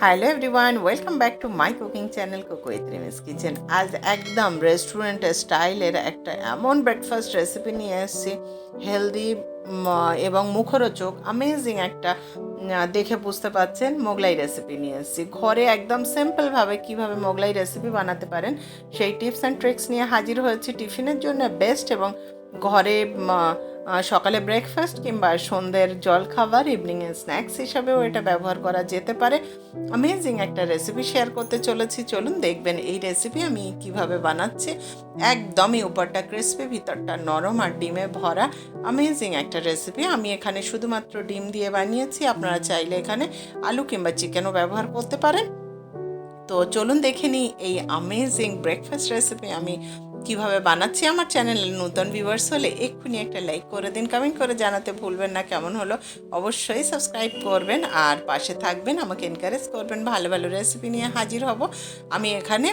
Hello everyone, welcome back to my cooking channel cook with রিমিস kitchen. আজ একদম restaurant স্টাইলের একটা এমন ব্রেকফাস্ট রেসিপি নিয়ে এসেছি, হেলদি এবং মুখরোচক অ্যামেজিং একটা দেখে বুঝতে পারছেন মোগলাই রেসিপি নিয়ে এসেছি। ঘরে একদম সিম্পলভাবে কীভাবে মোগলাই রেসিপি বানাতে পারেন সেই টিপস অ্যান্ড ট্রিক্স নিয়ে হাজির হয়েছি। টিফিনের জন্য বেস্ট এবং ঘরে সকালে ব্রেকফাস্ট কিংবা সন্ধ্যের জলখাবার, ইভিনিংয়ের স্ন্যাক্স হিসাবেও এটা ব্যবহার করা যেতে পারে। অ্যামেজিং একটা রেসিপি শেয়ার করতে চলেছি, চলুন দেখবেন এই রেসিপি আমি কিভাবে বানাচ্ছি। একদমই উপরটা ক্রিসপি, ভিতরটা নরম আর ডিমে ভরা অ্যামেজিং একটা রেসিপি। আমি এখানে শুধুমাত্র ডিম দিয়ে বানিয়েছি, আপনারা চাইলে এখানে আলু কিংবা চিকেনও ব্যবহার করতে পারেন। তো চলুন দেখে নিই এই অ্যামেজিং ব্রেকফাস্ট রেসিপি আমি কিভাবে বানাচ্ছি। আমার চ্যানেলে নতুন ভিউয়ার্স হলে এক্ষুনি একটা লাইক করে দিন, কমেন্ট করে জানাতে ভুলবেন না কেমন হলো। অবশ্যই সাবস্ক্রাইব করবেন আর পাশে থাকবেন, আমাকে এনকারেজ করবেন। ভালো ভালো রেসিপি নিয়ে হাজির হব। আমি এখানে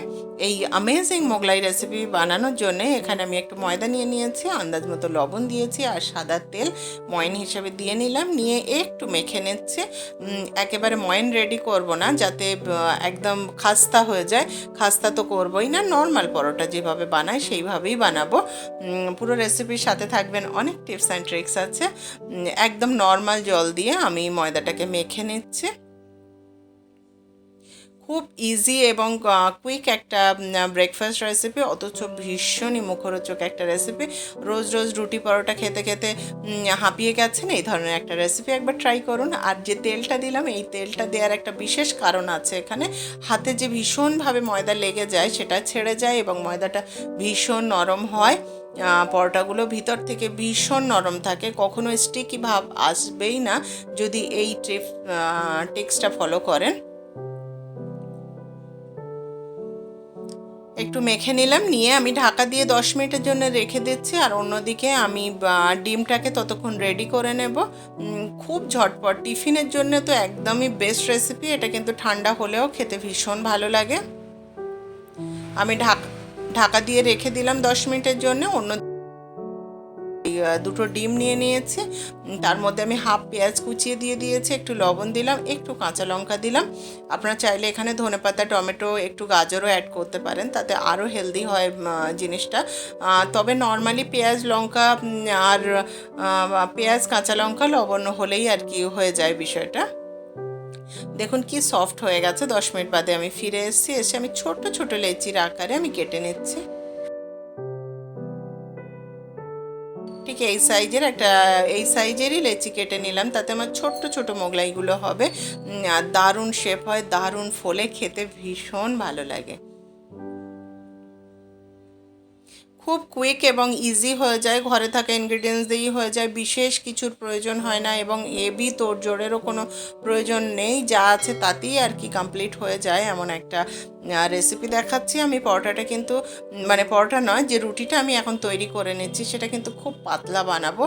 এই অ্যামেজিং মোগলাই রেসিপি বানানোর জন্য এখানে আমি একটু ময়দা নিয়ে নিয়েছি, আন্দাজ মতো লবণ দিয়েছি আর সাদা তেল ময়ন হিসেবে দিয়ে নিলাম। নিয়ে একটু মেখে নিচ্ছে। একেবারে ময়ন রেডি করব না, যাতে একদম খাস্তা হয়ে যায়। খাস্তা তো করবই না, নর্মাল পরোটা যেভাবে বানাই সেইভাবেই বানাবো। পুরো রেসিপির সাথে থাকবেন, অনেক টিপস অ্যান্ড ট্রিক্স আছে। একদম নর্মাল জল দিয়ে আমি ময়দাটাকে মেখে নিচ্ছি। খুব ইজি এবং কুইক একটা ব্রেকফাস্ট রেসিপি, অথচ ভীষণই মুখরোচক একটা রেসিপি। রোজ রোজ রুটি পরোটা খেতে খেতে হাঁপিয়ে গেছেন, এই ধরনের একটা রেসিপি একবার ট্রাই করুন। আর যে তেলটা দিলাম, এই তেলটা দেওয়ার একটা বিশেষ কারণ আছে। এখানে হাতে যে ভীষণভাবে ময়দা লেগে যায় সেটা ছেড়ে যায় এবং ময়দাটা ভীষণ নরম হয়। পরোটাগুলো ভিতর থেকে ভীষণ নরম থাকে, কখনো স্টিকি ভাব আসবেই না যদি এই টিপসটা ফলো করেন। একটু মেখে নিলাম, নিয়ে আমি ঢাকা দিয়ে 10 মিনিটের জন্য রেখে দিচ্ছি। আর অন্যদিকে আমি ডিমটাকে ততক্ষণ রেডি করে নেব। খুব ঝটপট টিফিনের জন্য তো একদমই বেস্ট রেসিপি। এটা কিন্তু ঠান্ডা হলেও খেতে ভীষণ ভালো লাগে। আমি ঢাকা দিয়ে রেখে দিলাম 10 মিনিটের জন্য। দুটো ডিম নিয়ে নিয়েছি, তার মধ্যে আমি হাফ পেঁয়াজ কুচিয়ে দিয়ে দিয়েছি, একটু লবণ দিলাম, একটু কাঁচা লঙ্কা দিলাম। আপনারা চাইলে এখানে ধনেপাতা, টমেটো, একটু গাজরও অ্যাড করতে পারেন, তাতে আরও হেলদি হয় জিনিসটা। তবে নর্মালি পেঁয়াজ লঙ্কা আর পেঁয়াজ কাঁচা লঙ্কা লবণ হলেই আর কি হয়ে যায় বিষয়টা। দেখুন কি সফট হয়ে গেছে। 10 মিনিট বাদে আমি ফিরে এসে আমি ছোট ছোট লেচির আকারে আমি কেটে নিচ্ছি। ঠিক এই সাইজেরই লেচি কেটে নিলাম, তাতে আমার ছোট্ট ছোট মোগলাইগুলো হবে। আর দারুণ শেপ হয়, দারুণ ফোলে, খেতে ভীষণ ভালো লাগে। খুব কুইক এবং ইজি হয়ে যায়, ঘরে থাকা ইনগ্রিডিয়েন্টস দিয়েই হয়ে যায়, বিশেষ কিছুর প্রয়োজন হয় না এবং এবি তোড়জোড়েরও কোনো প্রয়োজন নেই। যা আছে তাতেই আর কি কমপ্লিট হয়ে যায়, এমন একটা রেসিপি দেখাচ্ছি আমি। পরোটাটা কিন্তু পরোটা নয়, যে রুটিটা আমি এখন তৈরি করে নিচ্ছি সেটা কিন্তু খুব পাতলা বানাবো।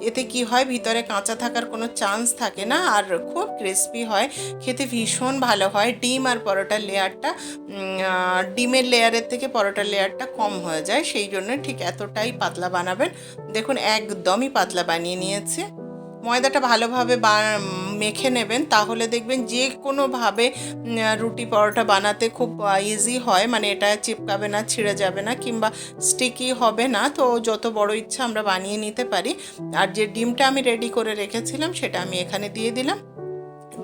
এতে কি হয়, ভিতরে কাঁচা থাকার কোনো চান্স থাকে না আর খুব ক্রিস্পি হয়, খেতে ভীষণ ভালো হয়। ডিম আর পরোটার লেয়ারটা, ডিমের লেয়ারের থেকে পরোটার লেয়ারটা কম হয়ে যায়, সেই জন্য ঠিক এতটাই পাতলা বানাবেন। দেখুন একদমই পাতলা বানিয়ে নিয়েছে। ময়দাটা ভালোভাবে মেখে নেবেন, তাহলে দেখবেন যে কোনোভাবে রুটি পরোটা বানাতে খুব ইজি হয়। এটা চিপকাবে না, ছিঁড়ে যাবে না কিংবা স্টিকি হবে না। তো যত বড় ইচ্ছা আমরা বানিয়ে নিতে পারি। আর যে ডিমটা আমি রেডি করে রেখেছিলাম সেটা আমি এখানে দিয়ে দিলাম,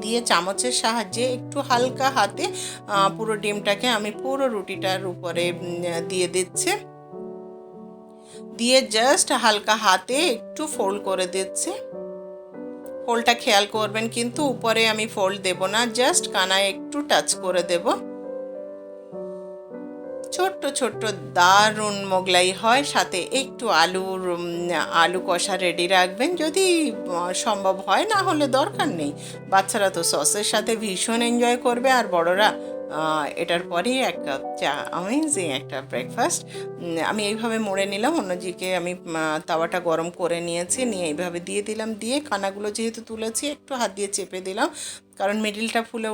দিয়ে চামচের সাহায্যে একটু হালকা হাতে পুরো ডিমটাকে আমি পুরো রুটিটার উপরে দিয়ে দিচ্ছি। দিয়ে জাস্ট হালকা হাতে একটু ফোল্ড করে দিচ্ছি। ফোল্ডটা খেয়াল করবেন, কিন্তু উপরে আমি ফোল্ড দেব না, জাস্ট কানায় একটু টাচ করে দেব। ছোট্ট ছোট্ট দারুণ মোগলাই হয়। সাথে একটু আলু কষা রেডি রাখবেন যদি সম্ভব হয়, না হলে দরকার নেই। বাচ্চারা তো সসের সাথে ভীষণ এনজয় করবে, আর বড়রা এটার পরেই এক কাপ চা। অ্যামেজিং একটা ব্রেকফাস্ট। আমি এইভাবে মুড়ে নিলাম, অন্যদিকে আমি তাওয়াটা গরম করে নিয়েছি, নিয়ে এইভাবে দিয়ে দিলাম। দিয়ে কানাগুলো যেহেতু তুলেছি একটু হাত দিয়ে চেপে দিলাম, কারণ মিডিলটা ফুলে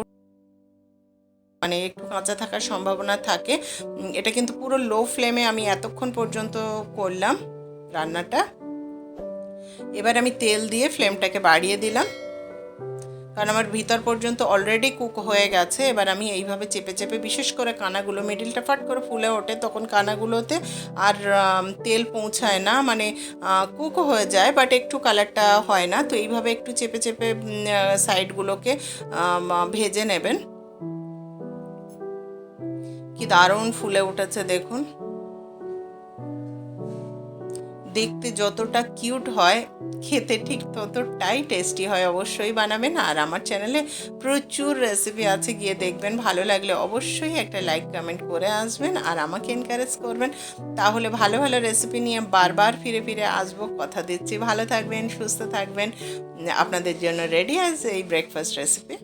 একটু কাঁচা থাকার সম্ভাবনা থাকে। এটা কিন্তু পুরো লো ফ্লেমে আমি এতক্ষণ পর্যন্ত করলাম রান্নাটা। এবার আমি তেল দিয়ে ফ্লেমটাকে বাড়িয়ে দিলাম, কারণ আমার ভিতর পর্যন্ত অলরেডি কুক হয়ে গেছে। এবার আমি এইভাবে চেপে চেপে, বিশেষ করে কানাগুলো মিডিলটা ফাট করে ফুলে ওঠে, তখন কানাগুলোতে আর তেল পৌঁছায় না, মানে কুক হয়ে যায় বাট একটু কালারটা হয় না। তো এইভাবে একটু চেপে চেপে সাইডগুলোকে ভেজে নেবেন। কি দারুণ ফুলে উঠেছে দেখুন। দেখতে যতটা কিউট হয়, খেতে ঠিক ততটাই টেস্টি হয়। অবশ্যই বানাবেন। আর আমার চ্যানেলে প্রচুর রেসিপি আছে, গিয়ে দেখবেন। ভালো লাগলে অবশ্যই একটা লাইক কমেন্ট করে আসবেন আর আমাকে এনকারেজ করবেন। তাহলে ভালো ভালো রেসিপি নিয়ে বারবার ফিরে ফিরে আসবো, কথা দিচ্ছি। ভালো থাকবেন, সুস্থ থাকবেন। আপনাদের জন্য রেডি আছে এই ব্রেকফাস্ট রেসিপি।